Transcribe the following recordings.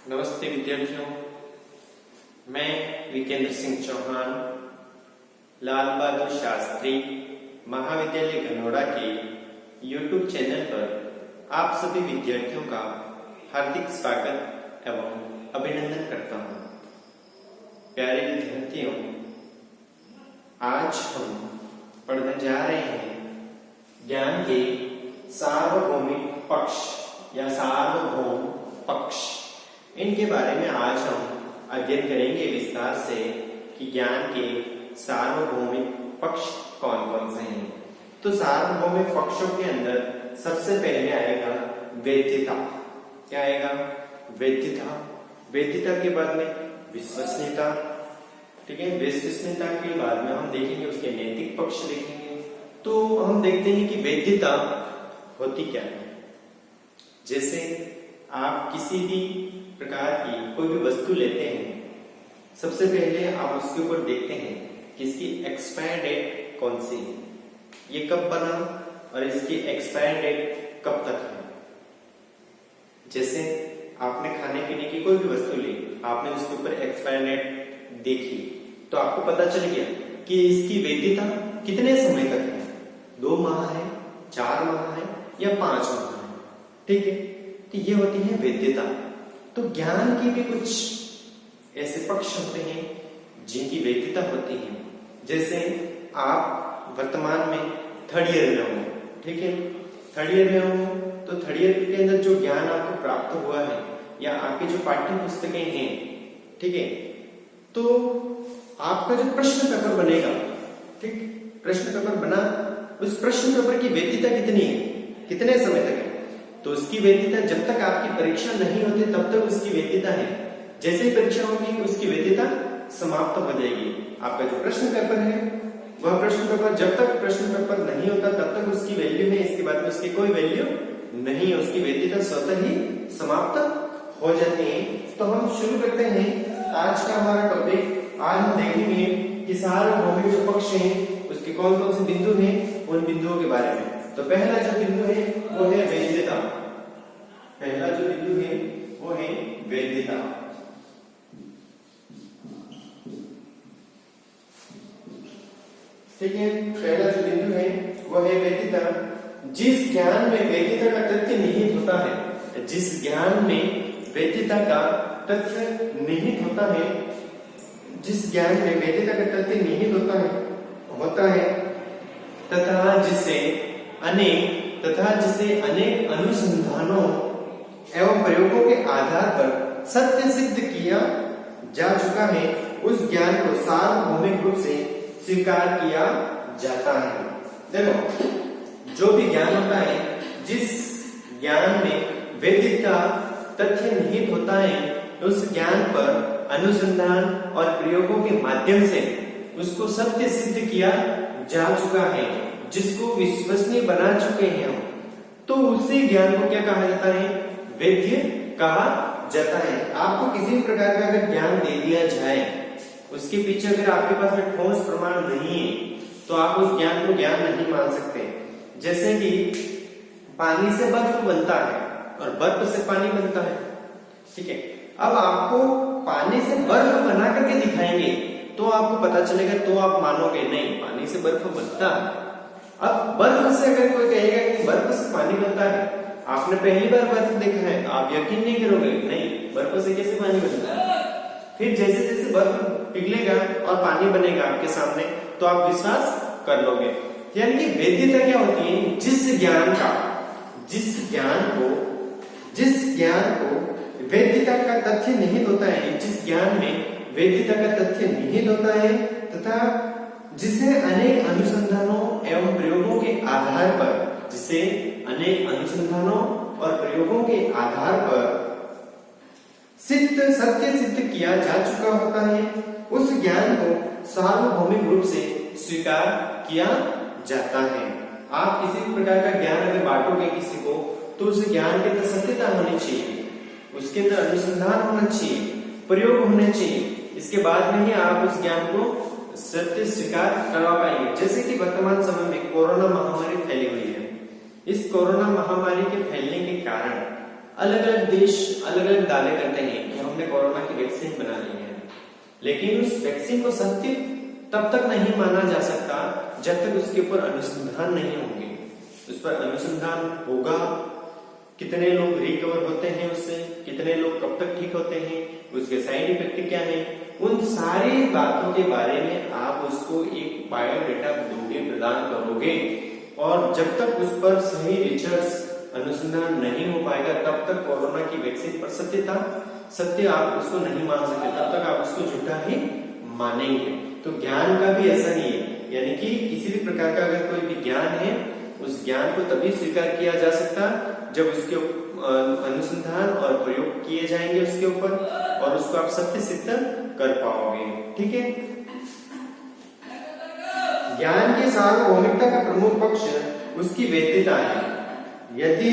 नमस्ते विद्यार्थियों, मैं विकेंद्र सिंह चौहान लाल बहादुर शास्त्री महाविद्यालय गनौड़ा के YouTube चैनल पर आप सभी विद्यार्थियों का हार्दिक स्वागत एवं अभिनंदन करता हूं। प्यारे विद्यार्थियों, आज हम पढ़ने जा रहे हैं ज्ञान के सार्वभौमिक पक्ष या सार्वभौम पक्ष। इनके बारे में आज हम अध्ययन करेंगे विस्तार से कि ज्ञान के सार्वभौमिक पक्ष कौन कौन से हैं। तो सार्वभौमिक पक्षों के अंदर सबसे पहले आएगा वैधता। क्या आएगा? वैधता। वैधता के बाद में विश्वसनीयता। ठीक है, विश्वसनीयता के बाद में हम देखेंगे उसके नैतिक पक्ष देखेंगे। तो हम देखते हैं कि वैधता होती क्या है। जैसे आप किसी भी प्रकार की कोई भी वस्तु लेते हैं, सबसे पहले आप उसके ऊपर देखते हैं कि इसकी एक्सपायर डेट कौन सी है, ये कब बना और इसकी एक्सपायर डेट कब तक है। जैसे आपने खाने पीने की कोई भी वस्तु ली, आपने उसके ऊपर एक्सपायर डेट देखी तो आपको पता चल गया कि इसकी वैधता कितने समय तक है, 2 माह है, 4 माह है या 5 माह है। ठीक है, तो ये होती है वैधता। तो ज्ञान के भी कुछ ऐसे पक्ष होते हैं जिनकी वैधता होती है। जैसे आप वर्तमान में 3rd ईयर में हो, ठीक है, 3rd ईयर में हो तो 3rd ईयर के अंदर जो ज्ञान आपको प्राप्त हुआ है या आपकी जो पाठ्य पुस्तकें हैं, ठीक है, तो आपका जो प्रश्न पेपर बनेगा, ठीक, प्रश्न पेपर बना, उस प्रश्न पेपर की वैधता कितनी है, कितने समय तक है, तो उसकी वैधता जब तक आपकी परीक्षा नहीं होती तब तक उसकी वैधता है। जैसे ही परीक्षा होगी उसकी वैधता समाप्त हो जाएगी। आपका जो प्रश्न पेपर है वह प्रश्न पेपर जब तक प्रश्न पेपर नहीं होता तब तक उसकी वैल्यू है, इसके बाद में उसकी कोई वैल्यू नहीं है, उसकी वैधता स्वतः ही समाप्त हो जाती है। तो हम शुरू करते हैं आज का हमारा टॉपिक। आज हम देखेंगे कि सार्वभौमिक जो पक्ष हैं उसके कौन कौन से बिंदु हैं, उन बिंदुओं के बारे में। तो पहला जो बिंदु है वो है वैधता। पहला जो बिंदु है वो है वैधता। ठीक है, पहला जो बिंदु है वो है वैधता। जिस ज्ञान में वैधता का तथ्य निहित होता है, जिस ज्ञान में वैधता का तथ्य निहित होता है, जिस ज्ञान में वैधता का तथ्य निहित होता है तथा जिसे अनेक अनुसंधानों एवं प्रयोगों के आधार पर सत्य सिद्ध किया जा चुका है, उस ज्ञान को सार्वभौमिक रूप से स्वीकार किया जाता है। देखो, जो भी ज्ञान होता है, जिस ज्ञान में वैधता तथ्य निहित होता है, उस ज्ञान पर अनुसंधान और प्रयोगों के माध्यम से उसको सत्य सिद्ध किया जा चुका है, जिसको विश्वसनीय बना चुके हैं हम, तो उसी ज्ञान को क्या कहा जाता है? वैध कहा जाता है। आपको किसी भी प्रकार का अगर ज्ञान दे दिया जाए, उसके पीछे अगर आपके पास में ठोस प्रमाण नहीं है तो आप उस ज्ञान को ज्ञान नहीं मान सकते। जैसे कि पानी से बर्फ बनता है और बर्फ से पानी बनता है, ठीक है, अब आपको पानी से बर्फ बना करके दिखाएंगे तो आपको पता चलेगा, तो आप मानोगे नहीं पानी से बर्फ बनता है। अब बर्फ से अगर कोई कहेगा कि बर्फ से पानी बनता है, आपने पहली बार बर्फ देखा है, आप यकीन नहीं करोगे, नहीं बर्फ से कैसे पानी बनता है। फिर जैसे जैसे बर्फ पिघलेगा और पानी बनेगा आपके सामने तो आप विश्वास कर लोगे। यानी कि वैधता क्या होती है? जिस ज्ञान को वैधता का तथ्य निहित होता है, जिस ज्ञान में वैधता का तथ्य निहित होता है तथा जिसे अनेक अनुसंधानों एवं प्रयोगों के आधार पर सत्य सिद्ध किया जा चुका होता है, उस ज्ञान को सार्वभौमिक रूप से स्वीकार किया जाता है। आप किसी भी प्रकार का ज्ञान अगर बांटोगे किसी को, तो उस ज्ञान के अंदर सत्यता होनी चाहिए, उसके अंदर अनुसंधान होना चाहिए, प्रयोग होने चाहिए, इसके बाद में ही आप उस ज्ञान को सत्य स्वीकार करवा पाएंगे। जैसे कि वर्तमान समय में कोरोना महामारी फैली हुई है, इस कोरोना महामारी के फैलने के कारण अलग अलग देश अलग अलग दावे करते हैं हमने कोरोना की वैक्सीन बना ली है, लेकिन उस वैक्सीन को सत्य तब तक नहीं माना जा सकता जब तक उसके ऊपर अनुसंधान नहीं होंगे। उस पर अनुसंधान होगा, कितने लोग रिकवर होते हैं उससे, कितने लोग कब तक ठीक होते हैं, उसके साइड इफेक्ट क्या है, उन सारी बातों के बारे में आप उसको एक बायोडेटा दोगे, प्रदान करोगे। और जब तक उस पर सही रिसर्च अनुसंधान नहीं हो पाएगा तब तक कोरोना की वैक्सीन पर सत्य आप उसको नहीं मान सकते, तब तक आप उसको झूठा ही मानेंगे। तो ज्ञान का भी ऐसा नहीं है, यानी कि किसी भी प्रकार का अगर कोई भी ज्ञान है, उस ज्ञान को तभी स्वीकार किया जा सकता जब उसके अनुसंधान और प्रयोग किए जाएंगे उसके ऊपर, और उसको आप सत्य सिद्ध कर पाओगे। ठीक है। ज्ञान की सार्वभौमिकता का प्रमुख पक्ष उसकी वैधता है। यदि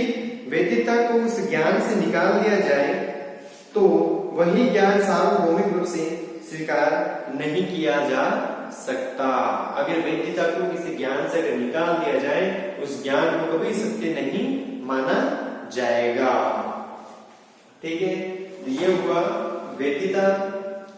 वैधता को उस ज्ञान से निकाल दिया जाए तो वही ज्ञान सार्वभौमिक रूप से स्वीकार नहीं किया जा सकता। अगर वैधता को किसी ज्ञान से अगर निकाल दिया जाए, उस ज्ञान को कभी सत्य नहीं माना जाएगा। ठीक है, ये हुआ वैधता।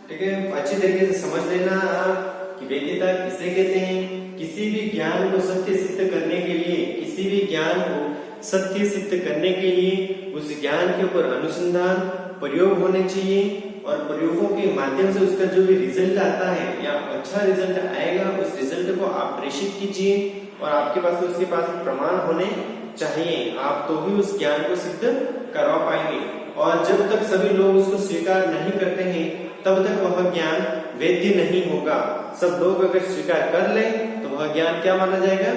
ठीक है, अच्छी तरीके से समझ लेना आप कि वैधता किसे कहते हैं। किसी भी ज्ञान को सत्य सिद्ध करने के लिए, किसी भी ज्ञान को सत्य सिद्ध करने के लिए उस ज्ञान के ऊपर अनुसंधान, प्रयोग होने चाहिए, और प्रयोगों के माध्यम से उसका जो भी रिजल्ट आता है या अच्छा रिजल्ट आएगा, उस रिजल्ट को आप प्रेषित कीजिए, और आपके पास उसके पास प्रमाण होने चाहिए, आप तो ही उस ज्ञान को सिद्ध करवा पाएंगे। और जब तक सभी लोग उसको स्वीकार नहीं करते हैं तब तक वह ज्ञान वैध नहीं होगा। सब लोग अगर स्वीकार कर ले तो वह ज्ञान क्या माना जाएगा,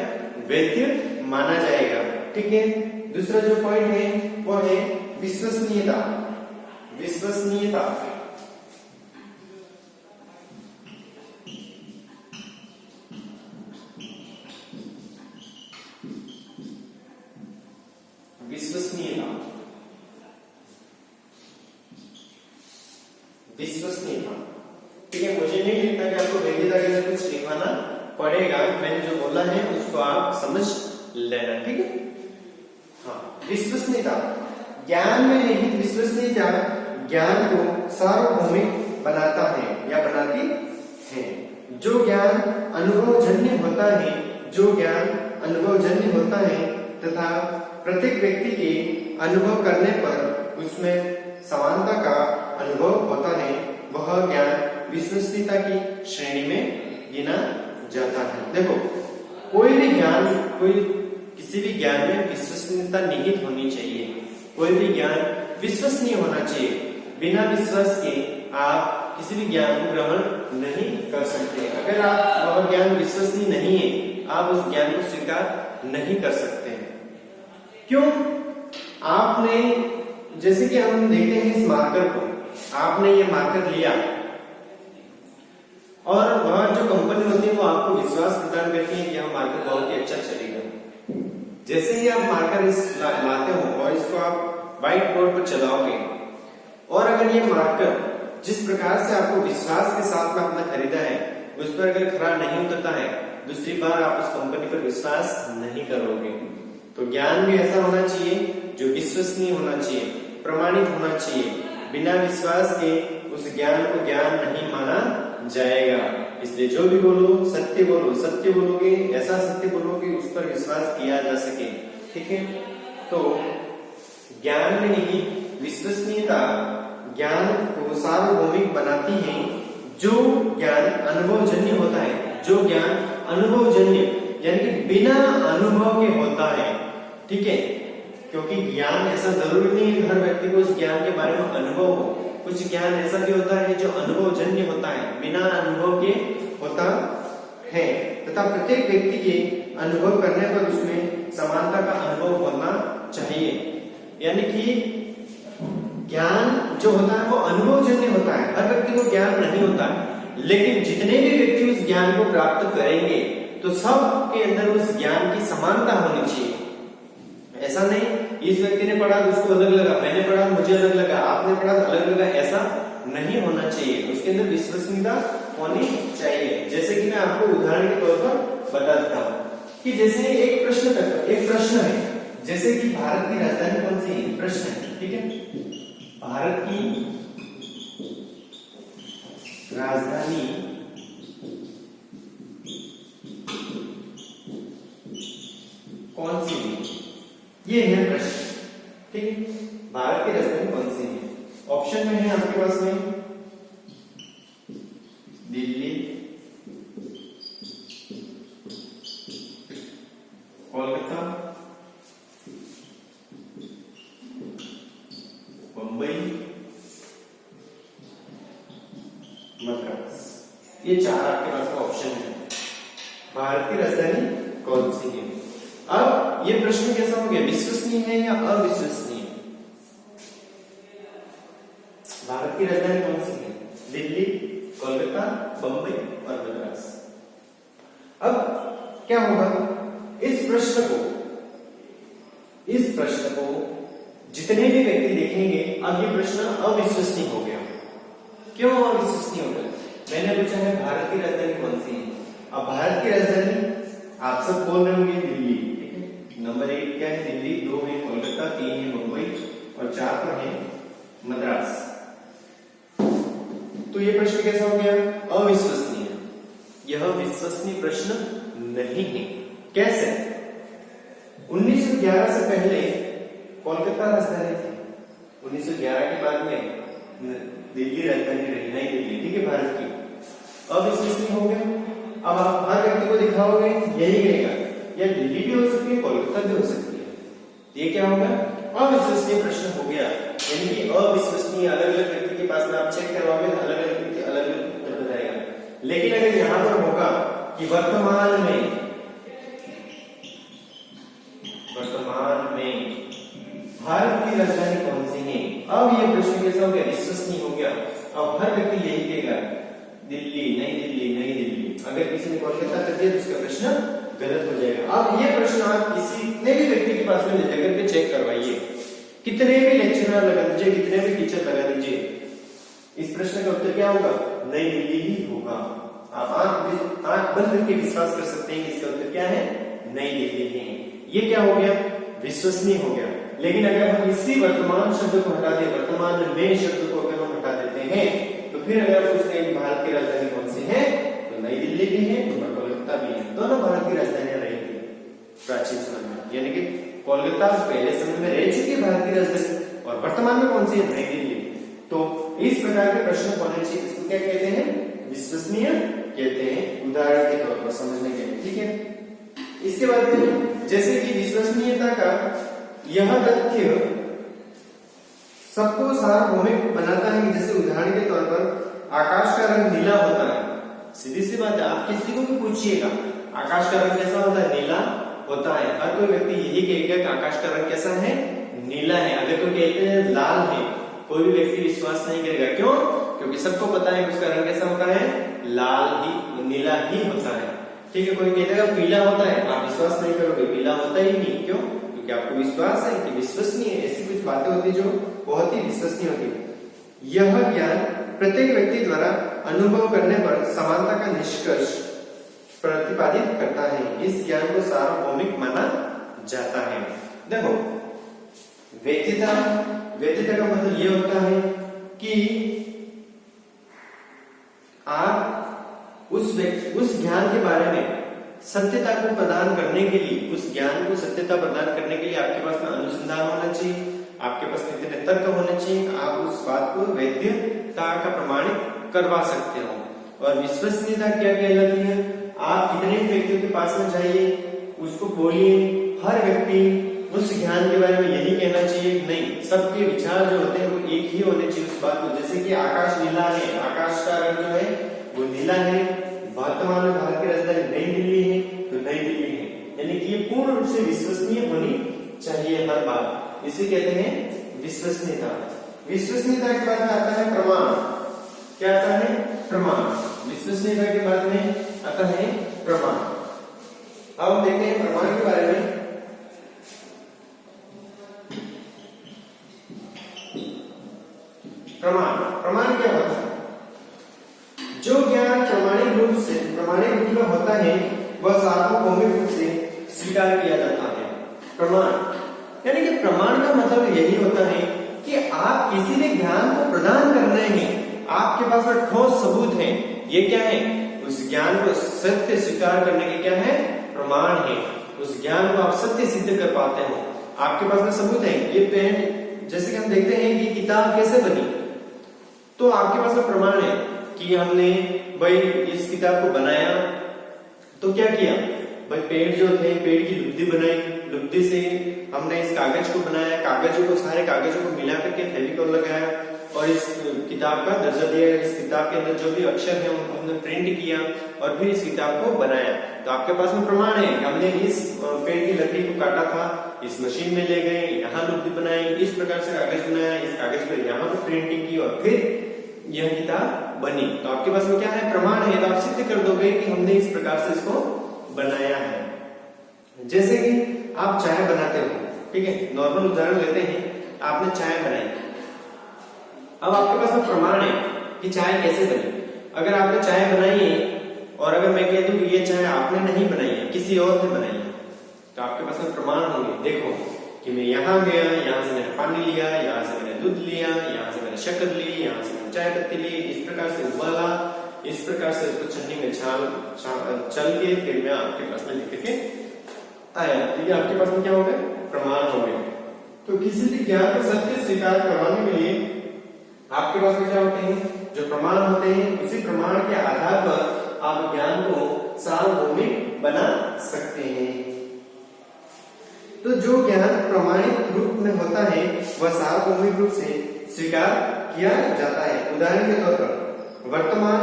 वैध माना जाएगा। ठीक है। दूसरा जो पॉइंट है वो है विश्वसनीयता। विश्वसनीयता विश्वसनीयता विश्वसनीयता। ठीक है, मुझे नहीं लगता कि आपको वैधता के अंदर कुछ लिखवाना पड़ेगा, मैंने जो बोला है उसको आप समझ लेना। ठीक है। हाँ, विश्वसनीयता, ज्ञान में निहित विश्वसनीयता ज्ञान को सार्वभौमिक बनाता है या बनाती है। जो ज्ञान अनुभवजन्य होता है, जो ज्ञान अनुभवजन्य होता है तथा प्रत्येक व्यक्ति के अनुभव करने पर उसमें समानता का अनुभव होता है, वह ज्ञान विश्वसनीयता की श्रेणी में गिना जाता है। देखो, कोई भी ज्ञान, किसी भी ज्ञान में विश्वसनीयता निहित होनी चाहिए। कोई भी ज्ञान विश्वसनीय होना चाहिए। बिना विश्वास के आप किसी भी ज्ञान को ग्रहण नहीं कर सकते। अगर आप वह ज्ञान विश्वसनीय नहीं है, आप उस ज्ञान को स्वीकार नहीं कर सकते। क्यों? आपने, जैसे कि हम देखते हैं इस मार्कर को, आपने ये मार्कर लिया और वह जो कंपनी होती है वो आपको विश्वास प्रदान करती है कि यह मार्कर बहुत ही अच्छा चलेगा। जैसे ही आप मार्कर लाते हो और इसको आप व्हाइट बोर्ड पर चलाओगे, और अगर ये मार्कर जिस प्रकार से आपको विश्वास के साथ में आपने खरीदा है उस पर अगर खरा नहीं उतरता है, दूसरी बार आप उस कंपनी पर विश्वास नहीं करोगे। तो ज्ञान भी ऐसा होना चाहिए जो विश्वसनीय होना चाहिए, प्रमाणित होना चाहिए। बिना विश्वास के उस ज्ञान को ज्ञान नहीं माना जाएगा। इसलिए जो भी बोलो, सत्य बोलो, सत्य बोलोगे, ऐसा सत्य बोलोगे उस पर विश्वास किया जा सके। ठीक है। तो ज्ञान में निहित विश्वसनीयता ज्ञान को सार्वभौमिक बनाती है। जो ज्ञान अनुभवजन्य होता है, जो ज्ञान अनुभवजन्य यानी कि बिना अनुभव के होता है। ठीक है, क्योंकि ज्ञान ऐसा जरूरी नहीं है हर व्यक्ति को उस ज्ञान के बारे में अनुभव हो। कुछ ज्ञान ऐसा भी होता है जो अनुभवजन्य होता है, बिना अनुभव के होता है, तथा प्रत्येक व्यक्ति के अनुभव करने पर उसमें समानता का अनुभव होना चाहिए। यानी कि ज्ञान जो होता है वो अनुभवजन्य होता है, हर व्यक्ति को ज्ञान नहीं होता है, लेकिन जितने भी व्यक्ति उस ज्ञान को प्राप्त करेंगे तो सब के अंदर उस ज्ञान की समानता होनी चाहिए। ऐसा नहीं इस व्यक्ति ने पढ़ा तो उसको अलग लगा, मैंने पढ़ा मुझे अलग लगा, आपने पढ़ा तो अलग लगा, ऐसा नहीं होना चाहिए। उसके अंदर विश्वसनीयता होनी चाहिए। जैसे कि मैं आपको उदाहरण के तौर पर बता देता हूँ कि जैसे एक प्रश्न है, जैसे कि भारत की राजधानी कौन सी है, प्रश्न है। ठीक है, भारत की राजधानी कौन सी है, ये है प्रश्न। ठीक है, भारत की राजधानी कौन सी है? ऑप्शन में है आपके पास में दिल्ली, कोलकाता, मुंबई, मद्रास। ये चार आपके पास में ऑप्शन है। भारत की राजधानी कौन सी है? अब ये प्रश्न कैसा हो गया, विश्वसनीय है या अविश्वसनीय? भारत की राजधानी कौन सी है? दिल्ली, कोलकाता, बंबई और मद्रास। अब क्या होगा, इस प्रश्न को जितने भी व्यक्ति देखेंगे, अब ये प्रश्न अविश्वसनीय हो गया। क्यों अविश्वसनीय हो गया? मैंने पूछा है भारत की राजधानी कौन सी है। अब भारत की राजधानी आप सब बोल रहे होंगे दिल्ली। ठीक है, नंबर 1 क्या है? दिल्ली, 2 है कोलकाता, 3 है मुंबई और 4 पर है मद्रास। तो ये प्रश्न कैसा हो गया? अविश्वसनीय। यह विश्वसनीय प्रश्न नहीं है। कैसे? 1911 से पहले कोलकाता राजधानी थी। 1911 के बाद में दिल्ली राजधानी रही, नई दिल्ली। ठीक है, भारत की। अविश्वसनीय हो गया। अब आप हर व्यक्ति को दिखाओगे, यही कहेगा या दिल्ली भी हो सकती है, कोलकाता भी हो सकती है। ये क्या होगा? अविश्वसनीय प्रश्न हो गया। यानी कि अविश्वसनीय, अलग अलग व्यक्ति के पास में आप चेक करवाओगे, अलग अलग व्यक्ति अलग अलग उत्तर बताएगा। लेकिन अगर यहां पर होगा कि वर्तमान में भारत की राजधानी कौन सी है, अब ये प्रश्न कैसा हो गया? विश्वसनीय हो गया। अब हर व्यक्ति यही कहेगा दिल्ली, नई दिल्ली, नई दिल्ली। अगर किसी ने कोलकाता कर दिया तो उसका प्रश्न गलत हो जाएगा। अब ये प्रश्न आप कितने भी व्यक्ति के पास में ले जाकर के चेक करवाइए, कितने भी लेक्चरर लगा दीजिए, कितने भी टीचर लगा दीजिए, इस प्रश्न का उत्तर क्या होगा? नई दिल्ली ही होगा। आप आंख बंद करके विश्वास कर सकते हैं कि इसका उत्तर क्या है? नई दिल्ली है। ये क्या हो गया? विश्वसनीय हो गया। लेकिन अगर हम इसी वर्तमान शब्द को हटा दें, वर्तमान में शब्द को अगर हम हटा देते हैं, तो फिर अगर पूछते हैं कि भारत की राजधानी कौन सी है, तो नई दिल्ली भी है और कोलकाता भी है। दोनों भारत की राजधानियां रही थी प्राचीन समय में। यानी कि कोलकाता पहले समय में रह चुकी है भारत की राजधानी, और वर्तमान में कौन सी है? नई दिल्ली। तो इस प्रकार के प्रश्न होने चाहिए। इसको क्या कहते हैं? विश्वसनीय कहते हैं, उदाहरण के तौर पर समझने के लिए। ठीक है, इसके बाद में जैसे कि विश्वसनीयता का यह तथ्य सबको सार्वभौमिक बनाता है। जैसे उदाहरण के तौर पर आकाश का रंग नीला होता है। सीधी सी बात है, आप किसी को भी पूछिएगा आकाश का रंग कैसा होता है? नीला होता है। हर कोई व्यक्ति यही कहेगा कि आकाश का रंग कैसा है? नीला है। अगर कोई कहते हैं लाल है, कोई भी व्यक्ति विश्वास नहीं करेगा। क्यों? क्योंकि सबको पता है कि उसका रंग कैसा होता है? लाल ही, नीला ही होता है। ठीक है, कोई कहेगा पीला होता है, आप विश्वास नहीं करोगे, पीला होता ही नहीं। क्यों? क्योंकि आपको विश्वास है कि विश्वसनीय। ऐसी कुछ बातें होती है जो बहुत ही विश्वसनीय होती है। यह ज्ञान प्रत्येक व्यक्ति द्वारा अनुभव करने पर समानता का निष्कर्ष प्रतिपादित करता है। इस ज्ञान को सार्वभौमिक माना जाता है। देखो, वैधता का मतलब यह होता है कि आप उस ज्ञान के बारे में सत्यता को प्रदान करने के लिए, उस ज्ञान को सत्यता प्रदान करने के लिए आपके पास में अनुसंधान होना चाहिए, आपके पास कितने तर्क होने चाहिए, आप उस बात को वैधता का प्रमाणित करवा सकते हो। और विश्वसनीयता क्या कहलाती है? आप कितने व्यक्तियों के पास में जाइए, उसको बोलिए, हर व्यक्ति उस ज्ञान के बारे में यही कहना चाहिए नहीं, सबके विचार जो होते हैं वो एक ही होने चाहिए उस बात को। जैसे कि आकाश नीला है, आकाश का रंग जो है वो नीला है, वर्तमान में भारत की राजधानी नई दिल्ली है, तो नई दिल्ली है। यानी कि ये पूर्ण रूप से विश्वसनीय होनी चाहिए हर बात। इसे कहते हैं विश्वसनीयता। विश्वसनीयता के बाद में आता है प्रमाण। क्या आता है? प्रमाण। विश्वसनीयता के बाद में आता है प्रमाण। अब देखते हैं प्रमाण के बारे में। प्रमाण क्या होता है? जो ज्ञान प्रमाणिक रूप में होता है वह सार्वभौमिक रूप से स्वीकार किया जाता है। प्रमाण यानी कि प्रमाण का मतलब यही होता है कि आप किसी भी ज्ञान को प्रदान कर रहे हैं, आपके पास में ठोस सबूत है, ये क्या है, उस ज्ञान को सत्य स्वीकार करने के क्या है, प्रमाण है। उस ज्ञान को आप सत्य सिद्ध कर पाते हो, आपके पास में सबूत है। ये पेन, जैसे कि हम देखते हैं कि किताब कैसे बनी, तो आपके पास में प्रमाण है कि हमने भाई इस किताब को बनाया, तो क्या किया भाई, पेड़ जो थे, पेड़ की लुगदी बनाई, लुगदी से हमने इस कागज को बनाया, कागजों को, सारे कागजों को मिला करके फेविकॉल लगाया और इस किताब का दर्जा दिया। इस किताब के अंदर जो भी अक्षर है उनको हमने प्रिंट किया और फिर इस किताब को बनाया। तो आपके पास में प्रमाण है कि हमने इस पेड़ की लकड़ी को काटा था, इस मशीन में ले गए, यहाँ लुगदी बनाई, इस प्रकार से कागज बनाया, इस कागज पर यहाँ पर प्रिंटिंग की और फिर यह किताब बनी। तो आपके पास में क्या है, प्रमाण है। तो आप सिद्ध कर दोगे कि हमने इस प्रकार से इसको बनाया है। जैसे कि आप चाय बनाते हो, ठीक है, नॉर्मल उदाहरण लेते हैं, आपने चाय बनाई, अब आपके पास में प्रमाण है कि चाय कैसे बनी। अगर आपने चाय बनाई है और अगर मैं कह दूं कि ये चाय आपने नहीं बनाई है, किसी और ने बनाई है, तो आपके पास में प्रमाण होंगे। देखो कि मैं यहाँ गया, यहाँ से मैंने पानी लिया, यहाँ से मैंने दूध लिया, यहाँ से मैंने शक्कर ली, यहाँ से मैंने चाय पत्ती ली, इस प्रकार से उबाला, इस प्रकार से उसको छन्नी में चल के फिर मैं आपके पास में लेकर के आया। तो ये आपके पास में क्या हो गए, प्रमाण हो गए। तो किसी भी ज्ञान को सत्य स्वीकार करवाने के लिए आपके पास में क्या होते हैं, जो प्रमाण होते हैं, उसी प्रमाण के आधार पर आप ज्ञान को सार्वभौमिक बना सकते हैं। तो जो ज्ञान प्रमाणित रूप में होता है वह सार्वभौमिक रूप से स्वीकार किया जाता है। उदाहरण के तौर पर वर्तमान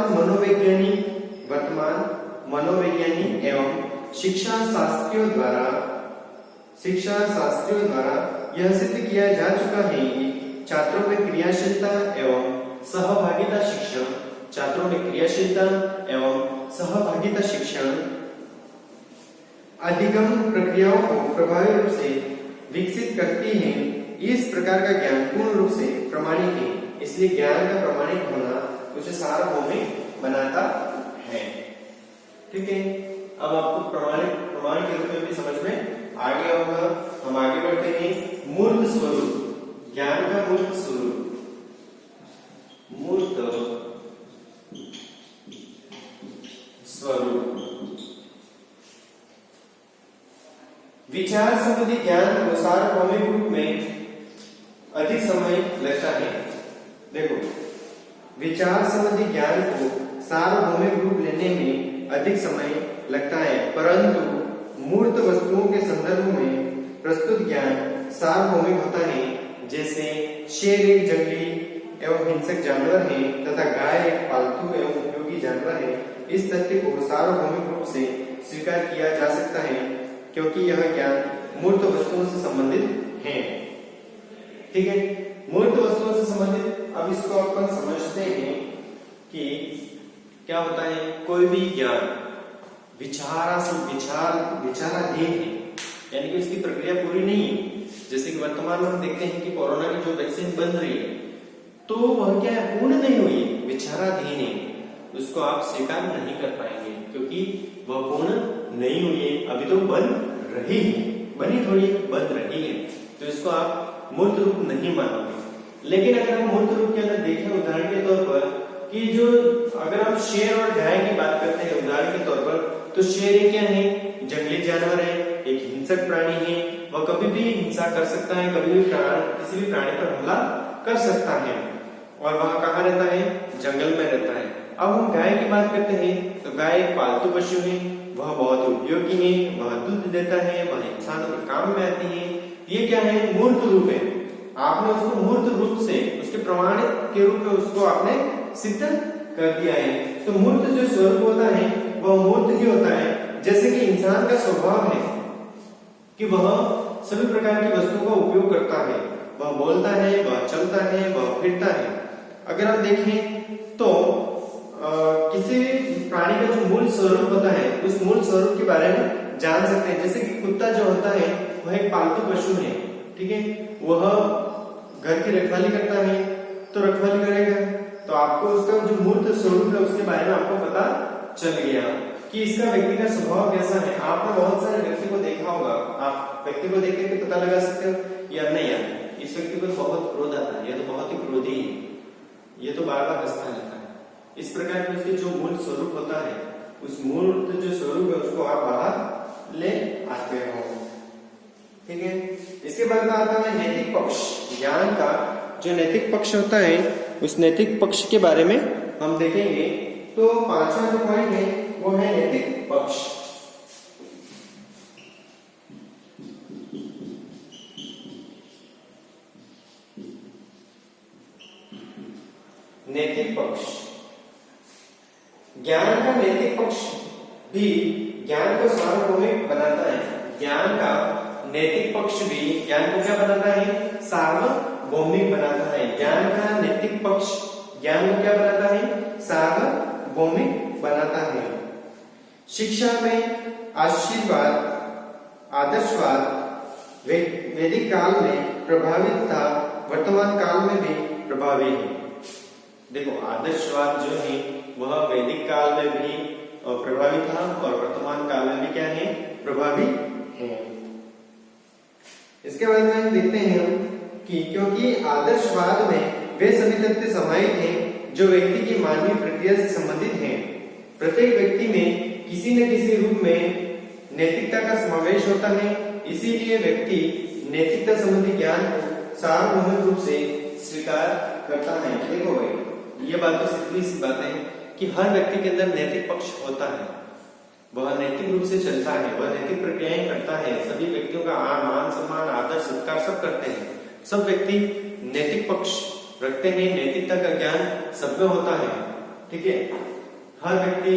मनोवैज्ञानिक एवं शिक्षा शास्त्रियों द्वारा यह सिद्ध किया जा चुका है कि छात्रों में क्रियाशीलता एवं सहभागिता शिक्षण अधिगम प्रक्रियाओं को प्रभावी रूप से विकसित करती है। इस प्रकार का ज्ञान पूर्ण रूप से प्रमाणिक है, इसलिए ज्ञान का प्रमाणिक होना उसे सार्वभौमिक बनाता है। ठीक है, अब आपको प्रमाण के रूप में भी समझ में आ गया होगा। हम आगे बढ़ते हैं। मूर्त स्वरूप, ज्ञान का मूर्त स्वरूप, विचार संबंधी ज्ञान को सार्वभौमिक रूप में अधिक समय लगता है। देखो, विचार संबंधी ज्ञान को सार्वभौमिक रूप लेने में अधिक समय लगता है, परंतु मूर्त वस्तुओं के संदर्भ में प्रस्तुत ज्ञान सार्वभौमिक होता है। जैसे शेर एक जंगली एवं हिंसक जानवर है तथा गाय एक पालतू एवं उपयोगी जानवर है। इस तथ्य को सार्वभौमिक रूप से स्वीकार किया जा सकता है क्योंकि यह ज्ञान मूर्त वस्तुओं से संबंधित है। ठीक है, मूर्त वस्तुओं से संबंधित। अब इसको अपन समझते हैं कि क्या होता है। कोई भी ज्ञान विचाराधीन है, यानी कि उसकी प्रक्रिया पूरी नहीं है। जैसे कि वर्तमान में हम देखते हैं कि कोरोना की जो वैक्सीन बन रही है, तो वह क्या है, पूर्ण नहीं हुई, विचाराधीन है। उसको आप स्वीकार नहीं कर पाएंगे क्योंकि वह पूर्ण नहीं हुई है, अभी तो बन रही है, बनी थोड़ी बन रही है, तो इसको आप मूर्त रूप नहीं मानोगे। लेकिन अगर हम मूर्त रूप के अंदर देखें, उदाहरण के तौर पर कि जो अगर हम शेर और गाय की बात करते हैं उदाहरण के तौर पर, तो शेर एक क्या है, जंगली जानवर है, एक हिंसक प्राणी है। वह कभी भी हिंसा कर सकता है, कभी भी किसी भी प्राणी पर हमला कर सकता है और वह कहाँ रहता है, जंगल में रहता है। अब हम गाय की बात करते हैं तो गाय एक पालतू पशु है, वह बहुत उपयोगी है, वह दूध देता है, वह इंसानों के काम में आती है। ये क्या है, मूर्त रूप है। आपने उसको मूर्त रूप से, उसके प्रमाणित के रूप में उसको आपने सिद्ध कर दिया है। तो मूर्त जो स्वरूप होता है वह मूर्त ही होता है। जैसे कि इंसान का स्वभाव है कि वह सभी प्रकार की वस्तुओं का उपयोग करता है, वह बोलता है, वह चलता है, वह फिरता है। अगर हम देखें तो किसी प्राणी का जो मूल स्वरूप होता है, उस मूल स्वरूप के बारे में जान सकते हैं। जैसे कि कुत्ता जो होता है वह एक पालतू पशु है, ठीक है, वह घर की रखवाली करता है, तो रखवाली करेगा, तो आपको उसका जो मूर्त स्वरूप है उसके बारे में आपको पता चल गया कि इसका व्यक्ति का स्वभाव कैसा है। आपने बहुत सारे व्यक्ति को देखा होगा, आप व्यक्ति को देख के पता लगा सकते हो या नहीं, यार इस व्यक्ति को बहुत क्रोध आता है, ये तो बहुत ही क्रोधी है, ये तो बार बार हंसता है, इस प्रकार के उसके जो मूल स्वरूप होता है, उस मूल जो स्वरूप है उसको आप बाहर ले आते हो। ठीक है, इसके बाद में आता है नैतिक पक्ष। ज्ञान का जो नैतिक पक्ष होता है, उस नैतिक पक्ष के बारे में हम देखेंगे। तो पांचवा जो पॉइंट है वो है नैतिक पक्ष। नैतिक पक्ष, ज्ञान का नैतिक पक्ष भी ज्ञान को सार्वभौमिक बनाता है। ज्ञान का नैतिक पक्ष भी ज्ञान को क्या बनाता है? सार्वभौमिक बनाता है। ज्ञान का नैतिक पक्ष ज्ञान को क्या बनाता है? सार्वभौमिक बनाता है। शिक्षा में आशीर्वाद, आदर्शवाद वैदिक काल में प्रभावित था, वर्तमान काल में भी प्रभावी है। देखो, आदर्शवाद जो है वह वैदिक काल में भी प्रभावी था और वर्तमान काल में भी क्या है? प्रभावी है। इसके बाद में देखते हैं कि क्योंकि आदर्शवाद में वे सभी तथ्य समाहित हैं जो व्यक्ति की मानवीय प्रक्रिया से संबंधित हैं। प्रत्येक व्यक्ति में किसी न किसी रूप में नैतिकता का समावेश होता है, इसीलिए व्यक्ति नैतिकता संबंधी ज्ञान को सार्वभौमिक रूप से स्वीकार करता है। देखो भाई, ये बात तो सीधी सी बात है कि हर व्यक्ति के अंदर नैतिक पक्ष होता है, वह नैतिक रूप से चलता है, वह नैतिक प्रक्रियाएं करता है। सभी व्यक्तियों का मान सम्मान आदर सत्कार सब करते हैं। सब व्यक्ति नैतिक पक्ष रखते हैं, नैतिकता का ज्ञान सब में होता है। ठीक है, हर व्यक्ति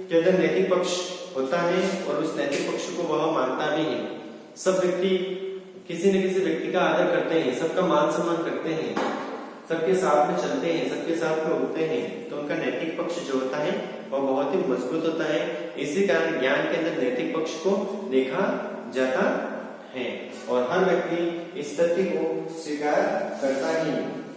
के अंदर नैतिक पक्ष होता है और उस नैतिक पक्ष को वह मानता भी है। सब व्यक्ति किसी न किसी व्यक्ति का आदर करते हैं, सबका मान सम्मान करते हैं, सबके साथ में चलते हैं, सबके साथ में उठते हैं। तो उनका नैतिक पक्ष जो होता है वह बहुत ही मजबूत होता है। इसी कारण ज्ञान के अंदर नैतिक पक्ष को देखा जाता है और हर व्यक्ति इस तथ्य को स्वीकार करता ही